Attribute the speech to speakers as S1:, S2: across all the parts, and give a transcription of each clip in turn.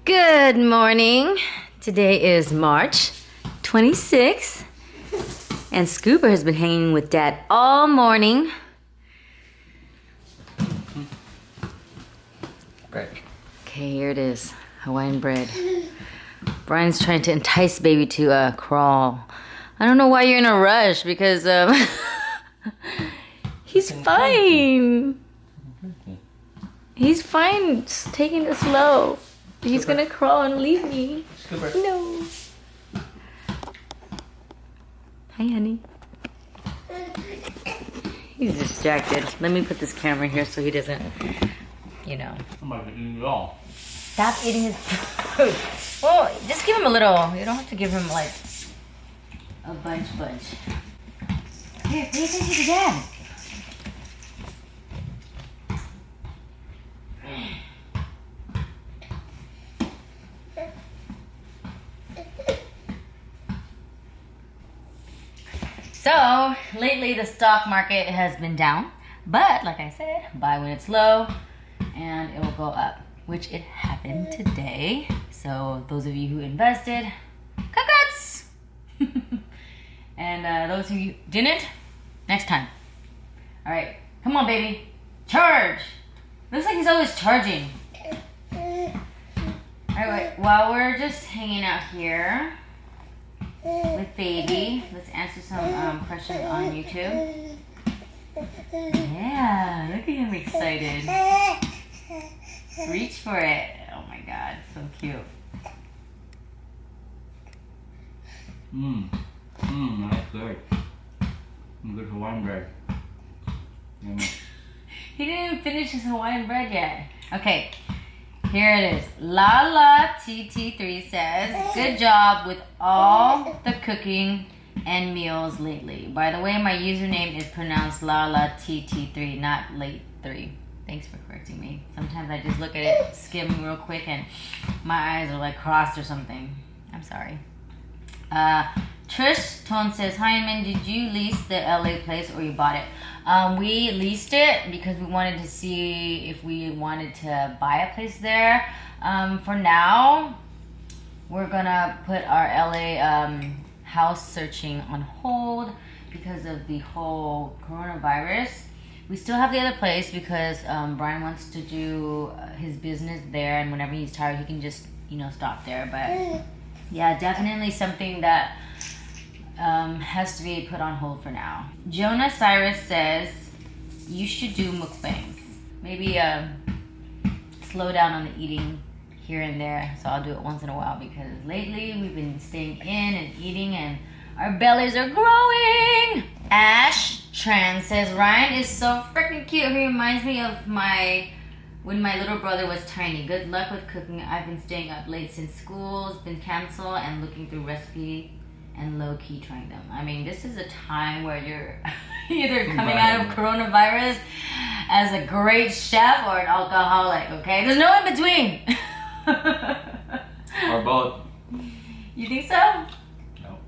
S1: Good morning. Today is March 26th, and Scooper has been hanging with Dad all morning.
S2: Bread.
S1: Okay, here it is, Hawaiian bread. Brian's trying to entice baby to crawl. I don't know why you're in a rush because he's fine. He's fine, just taking it slow. He's gonna crawl and leave me.
S2: Scooper.
S1: No. Hi, honey. He's distracted. Let me put this camera here so he doesn't, you know.
S2: I'm not eating it all.
S1: Stop eating his food. Well, just give him a little. You don't have to give him like a bunch. Here, pay attention to Dad. So, lately the stock market has been down, but like I said, buy when it's low and it will go up, which it happened today. So, those of you who invested, congrats! And those of you who didn't, next time. All right, come on, baby. Charge! Looks like he's always charging. All right, while we're just hanging out here with baby, let's answer some questions on YouTube. Yeah, look at him excited. Reach for it. Oh my God, so cute.
S2: That's good. Good Hawaiian bread. Yummy.
S1: He didn't even finish his Hawaiian bread yet. Okay, here it is. Lala TT3 says, good job with all the cooking and meals lately. By the way, my username is pronounced Lala TT3, not late 3. Thanks for correcting me. Sometimes I just look at it, skim real quick, and my eyes are like crossed or something. I'm sorry. Trish Tone says, hi, Min, did you lease the LA place or you bought it? We leased it because we wanted to see if we wanted to buy a place there. For now, we're gonna put our LA house searching on hold because of the whole coronavirus. We still have the other place because Brian wants to do his business there, and whenever he's tired, he can just, stop there. But yeah, definitely something that has to be put on hold for now. Jonah Cyrus says you should do mukbangs. Maybe slow down on the eating here and there. So I'll do it once in a while because lately we've been staying in and eating and our bellies are growing. Ash Tran says Ryan is so freaking cute. He reminds me of when my little brother was tiny. Good luck with cooking. I've been staying up late since school's been canceled and looking through recipes and low-key trying them. I mean, this is a time where you're either coming out of coronavirus as a great chef or an alcoholic, okay? There's no in between.
S2: Or both.
S1: You think so?
S2: No.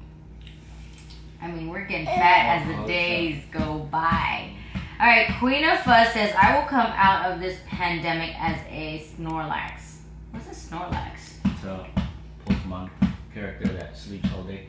S1: I mean, we're getting fat as the days go by. All right, Queen of Fuss says, I will come out of this pandemic as a Snorlax. What's a Snorlax?
S2: It's a Pokemon character that sleeps all day.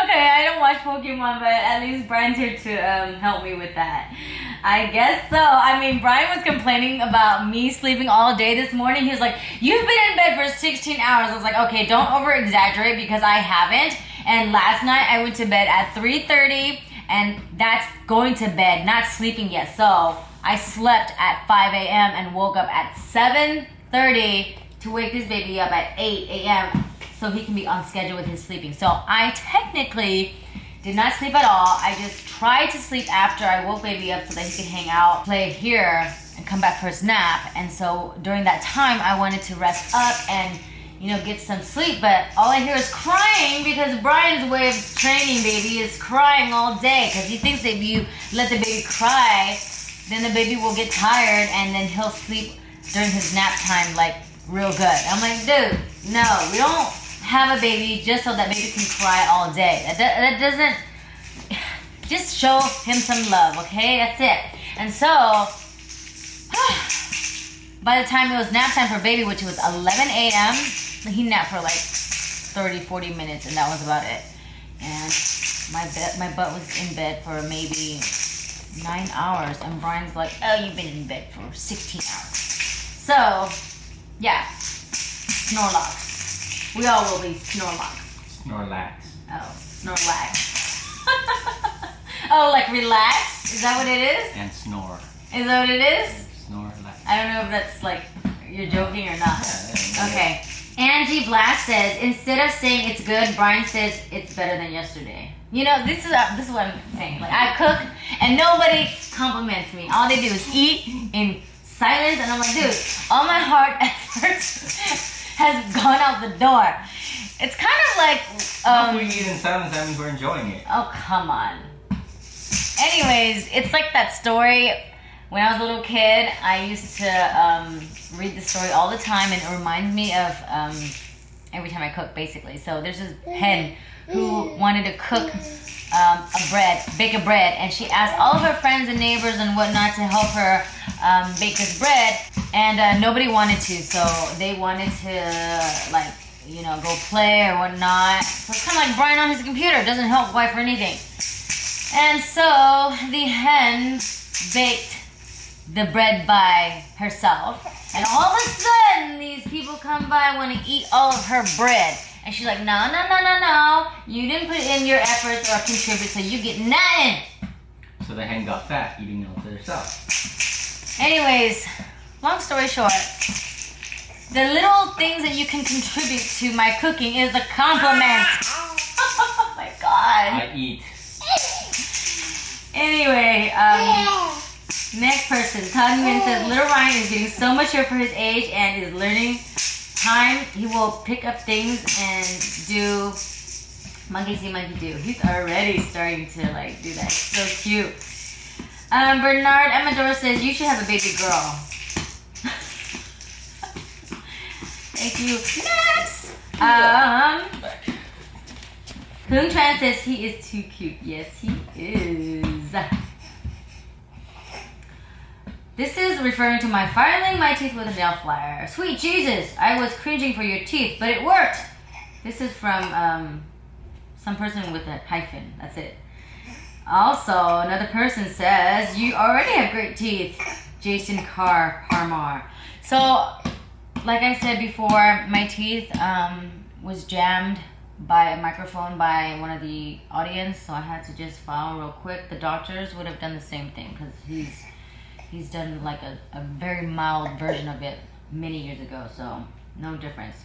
S1: Okay, I don't watch Pokemon, but at least Brian's here to help me with that. I guess so. I mean, Brian was complaining about me sleeping all day this morning. He was like, you've been in bed for 16 hours. I was like, okay, don't over-exaggerate because I haven't. And last night I went to bed at 3:30, and that's going to bed, not sleeping yet. So I slept at 5 a.m. and woke up at 7:30 to wake this baby up at 8 a.m. so he can be on schedule with his sleeping. So I technically did not sleep at all. I just tried to sleep after I woke baby up so that he could hang out, play here, and come back for his nap. And so during that time, I wanted to rest up and, get some sleep. But all I hear is crying because Brian's way of training baby is crying all day because he thinks that if you let the baby cry, then the baby will get tired and then he'll sleep during his nap time like real good. I'm like, dude, no, we don't have a baby just so that baby can cry all day. That doesn't, just show him some love, okay? That's it. And so, by the time it was nap time for baby, which was 11 a.m., he napped for like 30, 40 minutes, and that was about it. And my butt was in bed for maybe 9 hours, and Brian's like, oh, you've been in bed for 16 hours. So, yeah, Snorlax. We all will be Snorlax.
S2: Snorlax.
S1: Oh, Snorlax. Oh, like relax? Is that what it is?
S2: And snore.
S1: Is that what it is?
S2: Snorlax.
S1: I don't know if that's like, you're joking or not.
S2: Yeah.
S1: Okay. Angie Blast says, instead of saying it's good, Brian says it's better than yesterday. You know, this is what I'm saying. Like, I cook and nobody compliments me. All they do is eat in silence, and I'm like, dude, all my hard efforts has gone out the door. It's kind of like
S2: if we eat in silence, that means we're enjoying it.
S1: Oh, come on. Anyways, it's like that story. When I was a little kid, I used to read the story all the time, and it reminds me of every time I cook, basically. So there's this hen who wanted to cook bake a bread, and she asked all of her friends and neighbors and whatnot to help her bake this bread, and nobody wanted to. So they wanted to, like, you know, go play or whatnot. So it's kind of like Brian on his computer, doesn't help wife or anything. And so the hen baked the bread by herself, and all of a sudden these people come by, want to eat all of her bread, and she's like, no, you didn't put in your efforts or contribute, so you get nothing.
S2: So the hen got fat eating it to herself.
S1: Anyways, long story short, the little things that you can contribute to my cooking is a compliment. Oh my god.
S2: I eat.
S1: Anyway, next person, Todd Nguyen says, little Ryan is getting so mature for his age and is learning time. He will pick up things and do monkey see, monkey do. He's already starting to like do that. It's so cute. Bernard Amador says, you should have a baby girl. Thank you. Next! Hoong Tran says he is too cute. Yes, he is. This is referring to my filing my teeth with a nail flyer. Sweet Jesus, I was cringing for your teeth, but it worked. This is from some person with a hyphen. That's it. Also, another person says, you already have great teeth. Jason Harmar. So, like I said before, my teeth was jammed by a microphone by one of the audience, so I had to just file real quick. The doctors would have done the same thing because he's done like a very mild version of it many years ago, so no difference.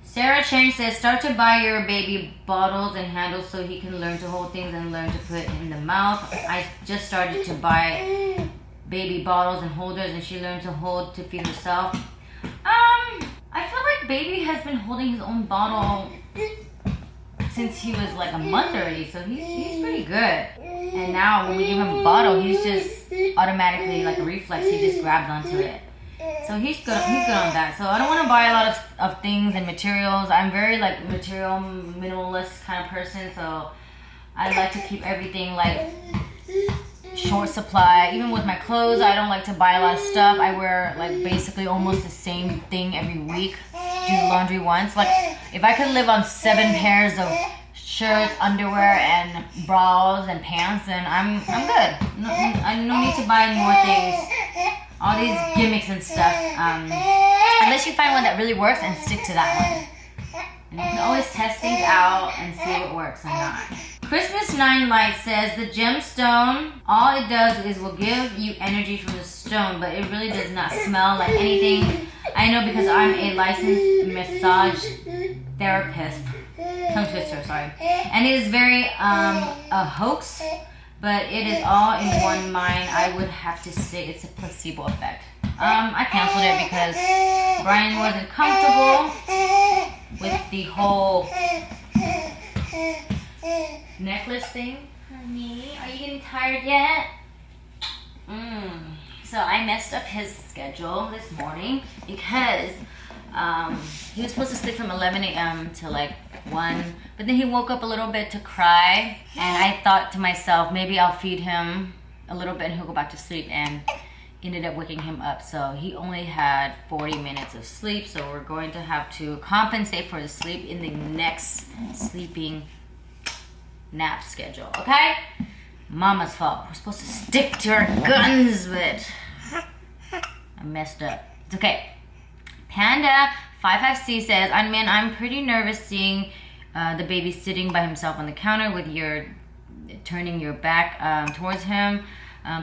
S1: Sarah Chang says, start to buy your baby bottles and handles so he can learn to hold things and learn to put in the mouth. I just started to buy baby bottles and holders, and she learned to hold to feed herself. I feel like baby has been holding his own bottle since he was like a month already, so he's pretty good. And now when we give him a bottle, he's just automatically, like a reflex, he just grabs onto it. So he's good on that. So I don't want to buy a lot of things and materials. I'm very like material minimalist kind of person, so I like to keep everything like short supply. Even with my clothes, I don't like to buy a lot of stuff. I wear like basically almost the same thing every week. Do laundry once. Like if I could live on 7 pairs of shirts, underwear, and bras and pants, then I'm good. I no need to buy more things. All these gimmicks and stuff. Unless you find one that really works and stick to that one. And you can always test things out and see what works or not. Christmas 9 Light says the gemstone, all it does is will give you energy from the stone, but it really does not smell like anything. I know because I'm a licensed massage therapist. Tongue twister, sorry. And it is very a hoax, but it is all in one mind. I would have to say it's a placebo effect. I canceled it because Brian wasn't comfortable with the whole necklace thing. Honey, are you getting tired yet? So I messed up his schedule this morning because he was supposed to sleep from 11 a.m. to like 1, but then he woke up a little bit to cry, and I thought to myself, maybe I'll feed him a little bit and he'll go back to sleep, and ended up waking him up. So he only had 40 minutes of sleep. So we're going to have to compensate for his sleep in the next sleeping nap schedule, okay? Mama's fault. We're supposed to stick to our guns, but I messed up. It's okay. Panda 55C says, I'm pretty nervous seeing the baby sitting by himself on the counter with your turning your back towards him.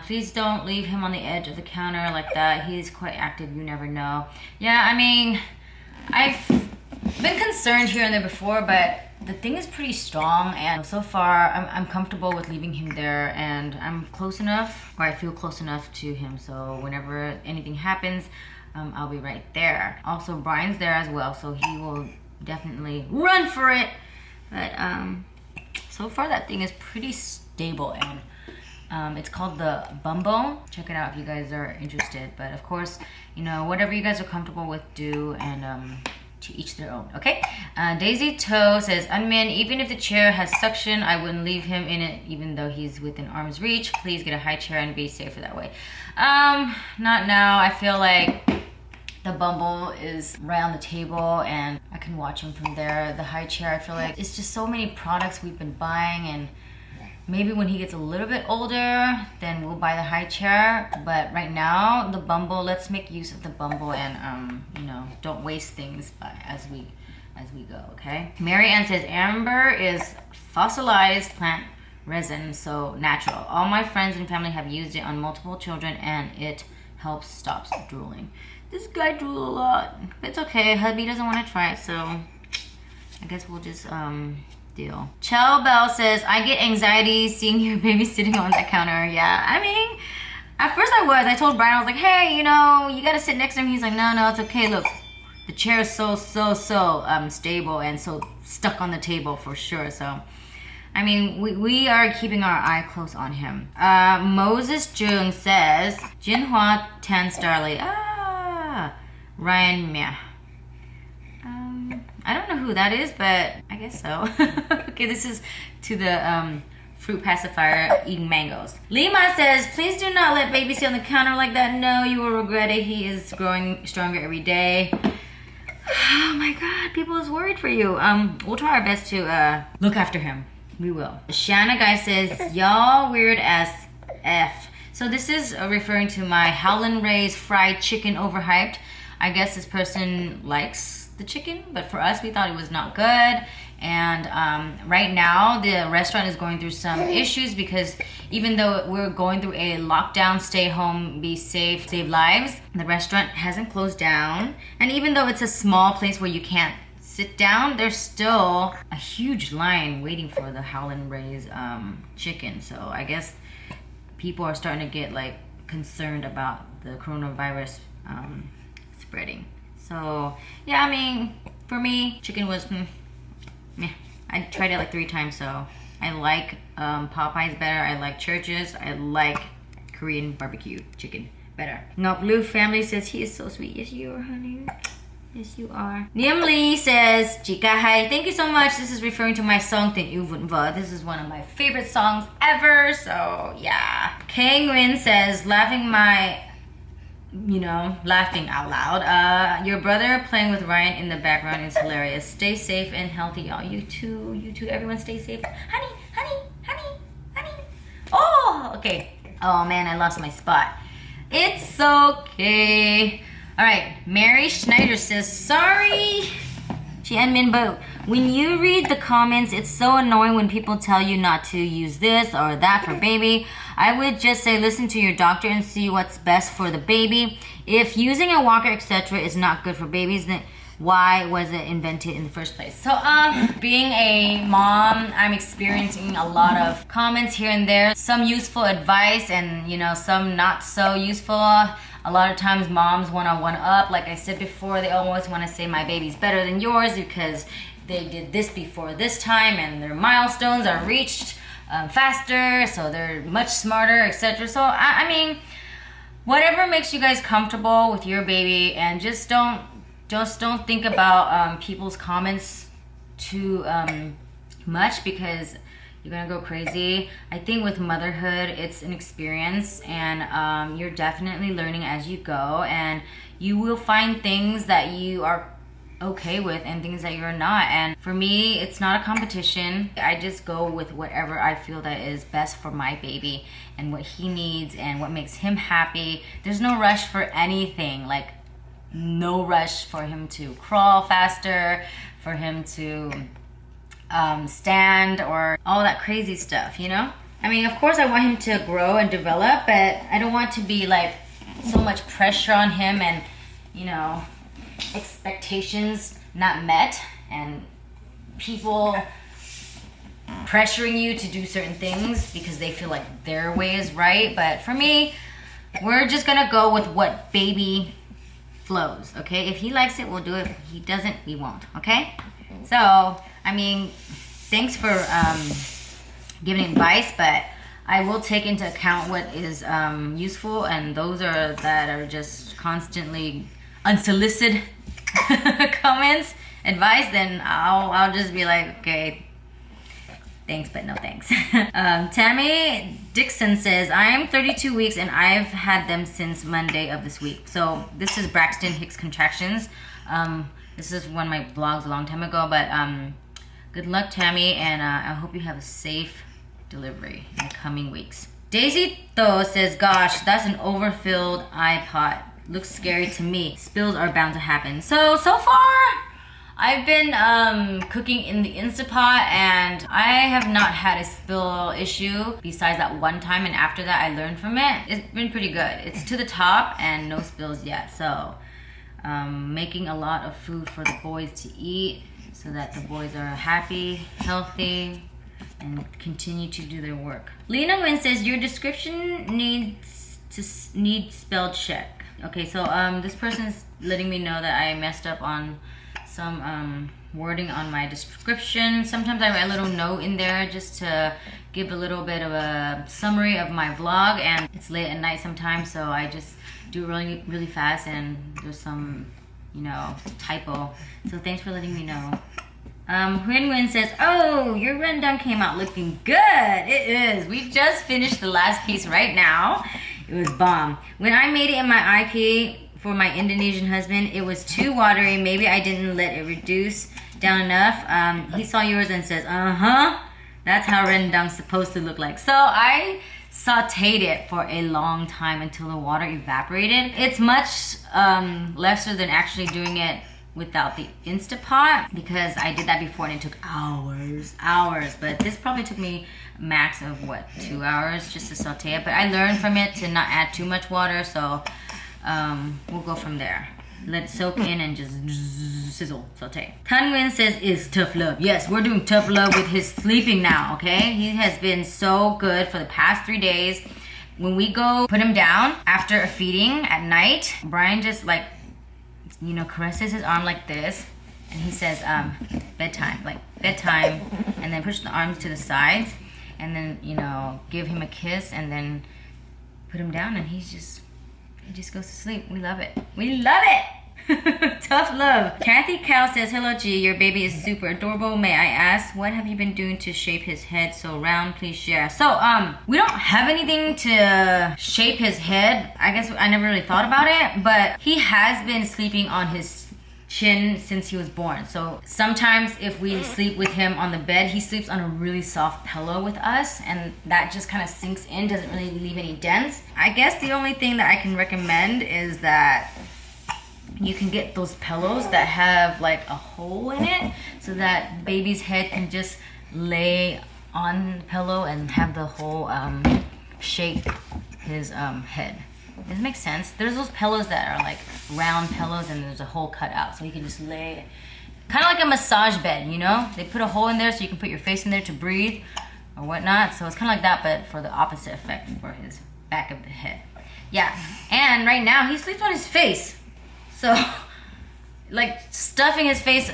S1: Please don't leave him on the edge of the counter like that. He's quite active. You never know. Yeah, I mean, I've been concerned here and there before, but the thing is pretty strong, and so far I'm comfortable with leaving him there, and I'm close enough, or I feel close enough to him, so whenever anything happens, I'll be right there. Also, Brian's there as well, so he will definitely run for it. But so far that thing is pretty stable, and it's called the Bumbo. Check it out if you guys are interested. But of course, you know, whatever you guys are comfortable with, do, and to each their own, okay? Daisy Toe says, even if the chair has suction, I wouldn't leave him in it even though he's within arm's reach. Please get a high chair and be safer that way. Not now. I feel like the Bumble is right on the table and I can watch him from there. The high chair, I feel like it's just so many products we've been buying, and maybe when he gets a little bit older, then we'll buy the high chair. But right now, the Bumble, let's make use of the Bumble, and you know, don't waste things as we go, okay? Mary Ann says, Amber is fossilized plant resin, so natural. All my friends and family have used it on multiple children, and it helps stop drooling. This guy drool a lot. It's okay. Hubby doesn't want to try it, so I guess we'll just deal. Chell Bell says, I get anxiety seeing your baby sitting on that counter. Yeah, I mean, at first I told Brian, I was like, hey, you know, you gotta sit next to him. He's like, no, it's okay. Look, the chair is so stable and so stuck on the table for sure. So, I mean, we are keeping our eye close on him. Moses Jung says, Jinhua Tan Starly. Ryan Mia. I don't know who that is, but I guess so. Okay, this is to the fruit pacifier eating mangoes. Lima says, please do not let baby sit on the counter like that. No, you will regret it. He is growing stronger every day. Oh my God, people is worried for you. We'll try our best to look after him. We will. Shanna Guy says, y'all weird as F. So this is referring to my Howlin' Ray's fried chicken overhyped. I guess this person likes the chicken, but for us, we thought it was not good. And right now, the restaurant is going through some issues because even though we're going through a lockdown, stay home, be safe, save lives, the restaurant hasn't closed down. And even though it's a small place where you can't sit down, there's still a huge line waiting for the Howlin' Ray's chicken. So I guess people are starting to get like concerned about the coronavirus spreading. So yeah, I mean, for me, chicken was meh. I tried it like 3 times, so I like Popeyes better. I like Church's. I like Korean barbecue chicken better. No, Blue Family says he is so sweet. Yes, you are, honey. Yes, you are. Niam Lee says, Chika hai. Thank you so much. This is referring to my song, Tình Yêu Vụn Vỡ. This is one of my favorite songs ever. So, yeah. Kang Nguyen says, laughing out loud. Your brother playing with Ryan in the background is hilarious. Stay safe and healthy, y'all. You too. Everyone stay safe. Honey. Oh, okay. Oh, man, I lost my spot. It's okay. All right, Mary Schneider says, sorry, Jianmin Bo. When you read the comments, it's so annoying when people tell you not to use this or that for baby. I would just say listen to your doctor and see what's best for the baby. If using a walker, etc. is not good for babies, then why was it invented in the first place? So, being a mom, I'm experiencing a lot of comments here and there. Some useful advice and, some not so useful. A lot of times moms want to one-up. Like I said before, they always want to say my baby's better than yours because they did this before this time and their milestones are reached faster, so they're much smarter, etc. So, I mean, whatever makes you guys comfortable with your baby, and just don't think about people's comments too much, because You're gonna go crazy. I think with motherhood, it's an experience, and you're definitely learning as you go, and you will find things that you are okay with and things that you're not. And for me, it's not a competition. I just go with whatever I feel that is best for my baby and what he needs and what makes him happy. There's no rush for anything, like no rush for him to crawl faster, for him to stand, or all that crazy stuff, you know? I mean, of course I want him to grow and develop, but I don't want to be like so much pressure on him and, you know, expectations not met and people pressuring you to do certain things because they feel like their way is right. But for me, we're just gonna go with what baby flows, okay? If he likes it, we'll do it. If he doesn't, we won't, okay? So, I mean, thanks for giving advice, but I will take into account what is useful, and those are that are just constantly unsolicited comments, advice, then I'll just be like, okay, thanks, but no thanks. Tammy Dixon says, I am 32 weeks and I've had them since Monday of this week. So this is Braxton Hicks contractions. This is one of my vlogs a long time ago, but good luck, Tammy, and I hope you have a safe delivery in the coming weeks. Daisy though says, gosh, that's an overfilled iPod. Looks scary to me. Spills are bound to happen. So far, I've been cooking in the Instapot, and I have not had a spill issue besides that one time, and after that I learned from it. It's been pretty good. It's to the top and no spills yet. So making a lot of food for the boys to eat so that the boys are happy, healthy, and continue to do their work. Lena Wynn says, your description needs spell check. Okay, so this person's letting me know that I messed up on some wording on my description. Sometimes I write a little note in there just to give a little bit of a summary of my vlog, and it's late at night sometimes, so I just do it really fast, and there's some, you know, typo. So thanks for letting me know. Huyen says, oh, your rundown came out looking good. It is. We just finished the last piece right now. It was bomb. When I made it in my IP for my Indonesian husband, it was too watery. Maybe I didn't let it reduce down enough. He saw yours and says, that's how rendang's supposed to look like. So I sauteed it for a long time until the water evaporated. It's much lesser than actually doing it without the Instapot, because I did that before and it took hours. But this probably took me max of 2 hours just to saute it. But I learned from it to not add too much water, so we'll go from there. Let it soak in and just sizzle, saute. Tanwin says, is tough love. Yes, we're doing tough love with his sleeping now, okay? He has been so good for the past 3 days. When we go put him down after a feeding at night, Brian just like, you know, caresses his arm like this, and he says, bedtime, like bedtime, and then push the arms to the sides, and then, you know, give him a kiss, and then put him down, and he just goes to sleep. We love it. We love it. Tough love. Kathy Cow says, hello G, your baby is super adorable. May I ask, what have you been doing to shape his head so round? Please share. So we don't have anything to shape his head. I guess I never really thought about it, but he has been sleeping on his chin since he was born. So sometimes if we sleep with him on the bed, he sleeps on a really soft pillow with us, and that just kind of sinks in, doesn't really leave any dents. I guess the only thing that I can recommend is that you can get those pillows that have like a hole in it, so that baby's head can just lay on the pillow and have the whole shape his head. Does it make sense? There's those pillows that are like round pillows and there's a hole cut out, so you can just lay, kind of like a massage bed, you know? They put a hole in there so you can put your face in there to breathe or whatnot. So it's kind of like that, but for the opposite effect for his back of the head. Yeah, and right now he sleeps on his face. So, like, stuffing his face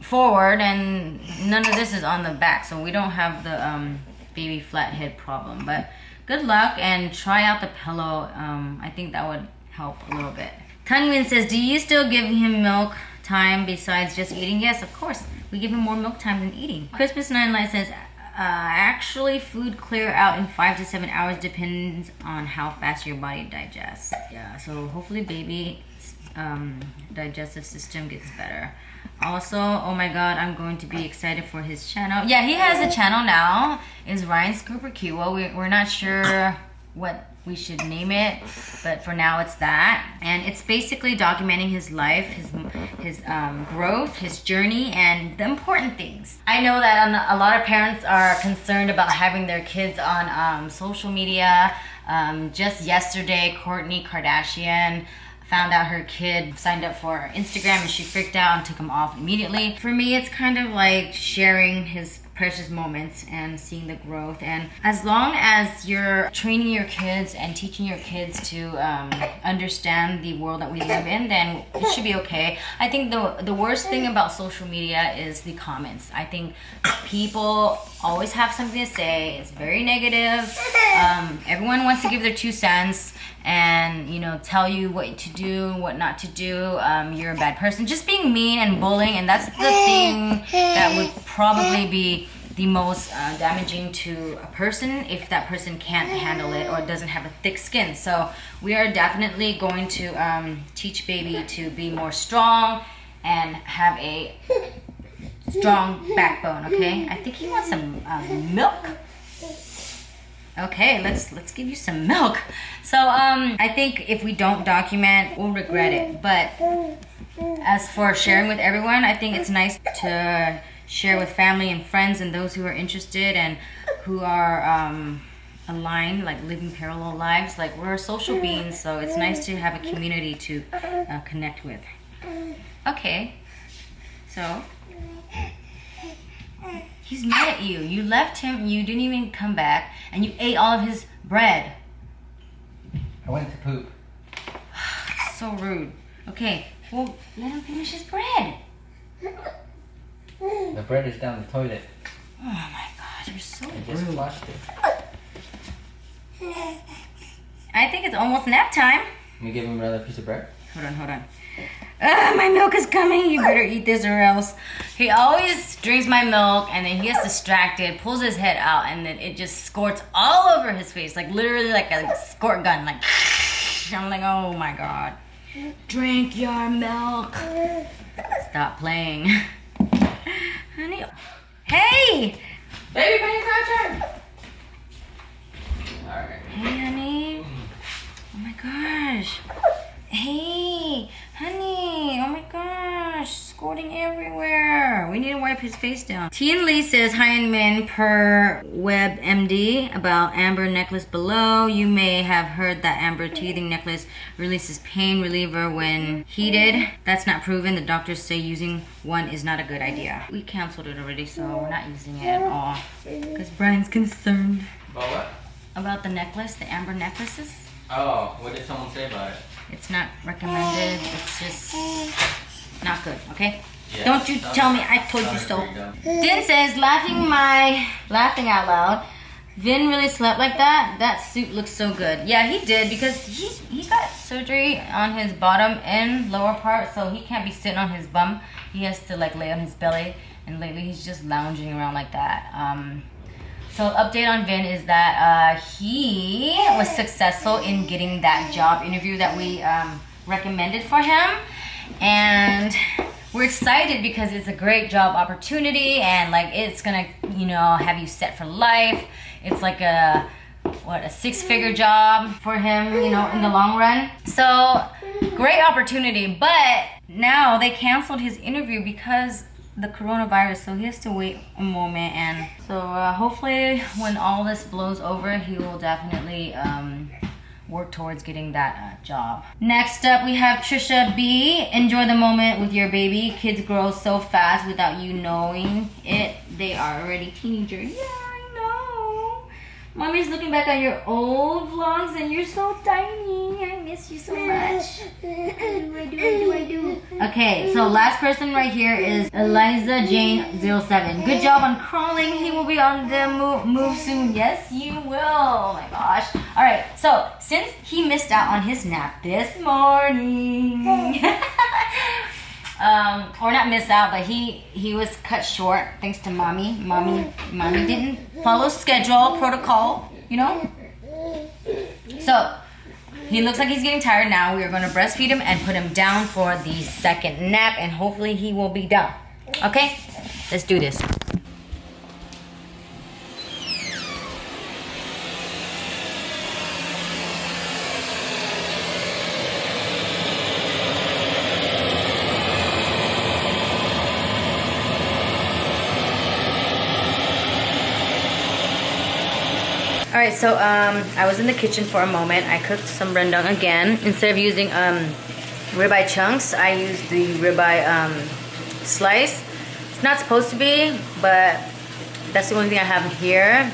S1: forward, and none of this is on the back, so we don't have the baby flat head problem. But good luck, and try out the pillow. I think that would help a little bit. Tanwin says, do you still give him milk time besides just eating? Yes, of course. We give him more milk time than eating. Christmas 9 Light says, Actually, food clear out in 5 to 7 hours, depends on how fast your body digests. Yeah, so hopefully baby digestive system gets better. Also, oh my god, I'm going to be excited for his channel. Yeah, he has a channel now. It's Ryan Scooper Kiwa. We're not sure what we should name it, but for now it's that. And it's basically documenting his life, his growth, his journey, and the important things. I know that a lot of parents are concerned about having their kids on social media. Just yesterday, Kourtney Kardashian found out her kid signed up for Instagram and she freaked out and took him off immediately. For me, it's kind of like sharing his precious moments and seeing the growth. And as long as you're training your kids and teaching your kids to understand the world that we live in, then it should be okay. I think the worst thing about social media is the comments. I think people always have something to say. It's very negative. Everyone wants to give their 2 cents and, you know, tell you what to do, what not to do. You're a bad person. Just being mean and bullying, and that's the thing that would probably be the most damaging to a person if that person can't handle it or doesn't have a thick skin. So we are definitely going to teach baby to be more strong and have a strong backbone, okay? I think he wants some milk. Okay, let's give you some milk. So I think if we don't document, we'll regret it. But as for sharing with everyone, I think it's nice to share with family and friends and those who are interested and who are aligned, like living parallel lives. Like, we're social beings, so it's nice to have a community to connect with. Okay, so he's mad at you. You left him, you didn't even come back, and you ate all of his bread.
S2: I went to poop.
S1: So rude. Okay, well, let him finish his bread.
S2: The bread is down the toilet.
S1: Oh my god, you're so
S2: I just
S1: rude.
S2: flushed it.
S1: I think it's almost nap time.
S2: Can you give him another piece of bread?
S1: Hold on. My milk is coming. You better eat this or else. He always drinks my milk and then he gets distracted, pulls his head out, and then it just squirts all over his face. Like, literally like a squirt gun. Like, I'm like, oh my god. Drink your milk. Stop playing. Honey. Hey!
S2: Baby, pay attention! Alright.
S1: Hey, honey. Oh my gosh. Hey, honey. Oh my gosh. Squirting everywhere. We need to wipe his face down. Tien Lee says, hi and Min, per WebMD about amber necklace below. You may have heard that amber teething necklace releases pain reliever when heated. That's not proven. The doctors say using one is not a good idea. We canceled it already, so we're not using it at all. Because Brian's concerned.
S2: About what?
S1: About the necklace, the amber necklaces.
S2: Oh, what did someone say about it?
S1: It's not recommended. It's just not good, okay?
S2: Yeah,
S1: Don't you tell me I told you so. Din says, laughing out loud. Vin really slept like that? That suit looks so good. Yeah, he did, because he got surgery on his bottom and lower part, so he can't be sitting on his bum. He has to like lay on his belly, and lately he's just lounging around like that. So update on Vin is that he was successful in getting that job interview that we recommended for him. And we're excited because it's a great job opportunity and like it's gonna, you know, have you set for life. It's like a 6-figure job for him, you know, in the long run. So great opportunity, but now they canceled his interview because the coronavirus, so he has to wait a moment. And so hopefully when all this blows over, he will definitely work towards getting that job. Next up, we have Trisha B. Enjoy the moment with your baby. Kids grow so fast without you knowing it. They are already teenagers. Yeah, I know. Mommy's looking back at your old vlogs and you're so tiny. I miss you so much. I do. Okay, so last person right here is Eliza Jane 07. Good job on crawling. He will be on the move soon. Yes, you will. Oh my gosh. All right, so since he missed out on his nap this morning, or not miss out, but he was cut short thanks to mommy. Mommy didn't follow schedule protocol, you know. So he looks like he's getting tired now. We are going to breastfeed him and put him down for the second nap, and hopefully he will be done. Okay, let's do this. Alright, so I was in the kitchen for a moment. I cooked some rendang again. Instead of using ribeye chunks, I used the ribeye slice. It's not supposed to be, but that's the only thing I have here.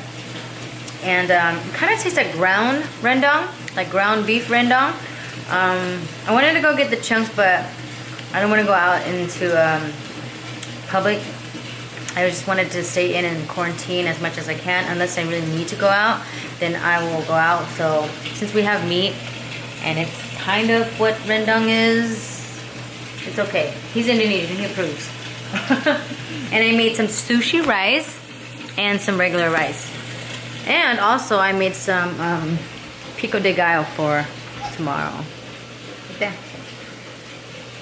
S1: And it kind of tastes like ground rendang, like ground beef rendang. I wanted to go get the chunks, but I don't want to go out into public. I just wanted to stay in and quarantine as much as I can. Unless I really need to go out, then I will go out. So since we have meat and it's kind of what rendang is, it's okay. He's Indonesian, he approves. And I made some sushi rice and some regular rice. And also I made some pico de gallo for tomorrow. Right there.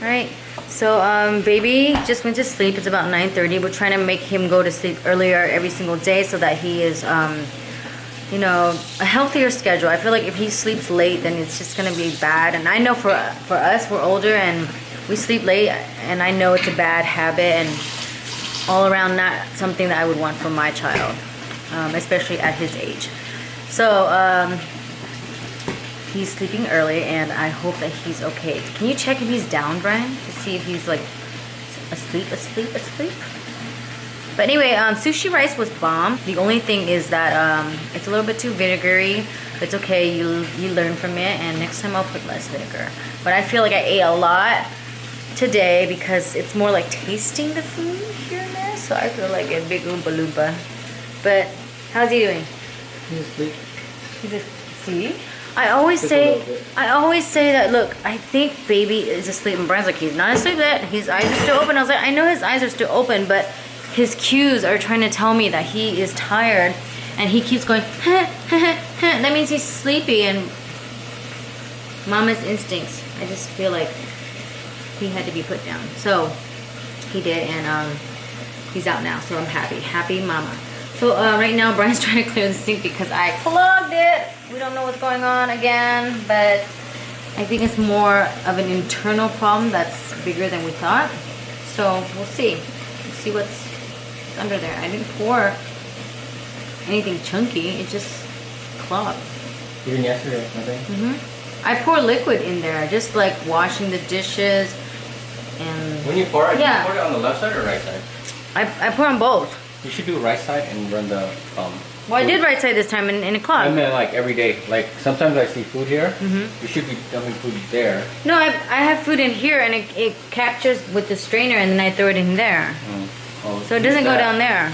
S1: Alright. So, baby just went to sleep. It's about 9:30. We're trying to make him go to sleep earlier every single day so that he is, you know, a healthier schedule. I feel like if he sleeps late, then it's just going to be bad. And I know for us, we're older and we sleep late. And I know it's a bad habit and all around not something that I would want for my child, especially at his age. So, he's sleeping early, and I hope that he's okay. Can you check if he's down, Brian? To see if he's like asleep? But anyway, sushi rice was bomb. The only thing is that it's a little bit too vinegary. It's okay, you learn from it, and next time I'll put less vinegar. But I feel like I ate a lot today because it's more like tasting the food here and there. So I feel like a big Oompa Loompa. But how's he doing?
S2: He's asleep.
S1: He's just, see? I always say that, look, I think baby is asleep, and Brian's like, he's not asleep yet, his eyes are still open. I was like, I know his eyes are still open, but his cues are trying to tell me that he is tired, and he keeps going, that means he's sleepy, and mama's instincts, I just feel like he had to be put down. So, he did, and he's out now, so I'm happy mama. So right now Brian's trying to clear the sink because I clogged it. We don't know what's going on again, but I think it's more of an internal problem that's bigger than we thought. So we'll see. We'll see what's under there. I didn't pour anything chunky. It just clogged.
S2: Even yesterday, nothing?
S1: I pour liquid in there, just like washing the dishes. And
S2: when you pour it,
S1: yeah.
S2: you pour it on the left side or right side?
S1: I pour on both.
S2: You should do right side and run the
S1: Well, I did right side this time, and it clogged.
S2: I mean, like every day. Like sometimes I see food here. You should be dumping food there.
S1: No, I have food in here, and it captures with the strainer, and then I throw it in there.
S2: Oh,
S1: So it doesn't go down there.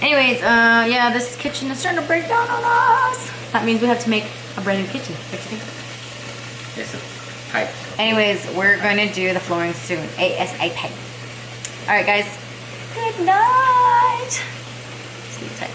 S1: Anyways, yeah, this kitchen is starting to break down on us. That means we have to make a brand new kitchen. Don't you think?
S2: Yes, it's tight.
S1: Anyways, we're going to do the flooring soon. ASAP. Alright, guys. Good night. Sleep tight.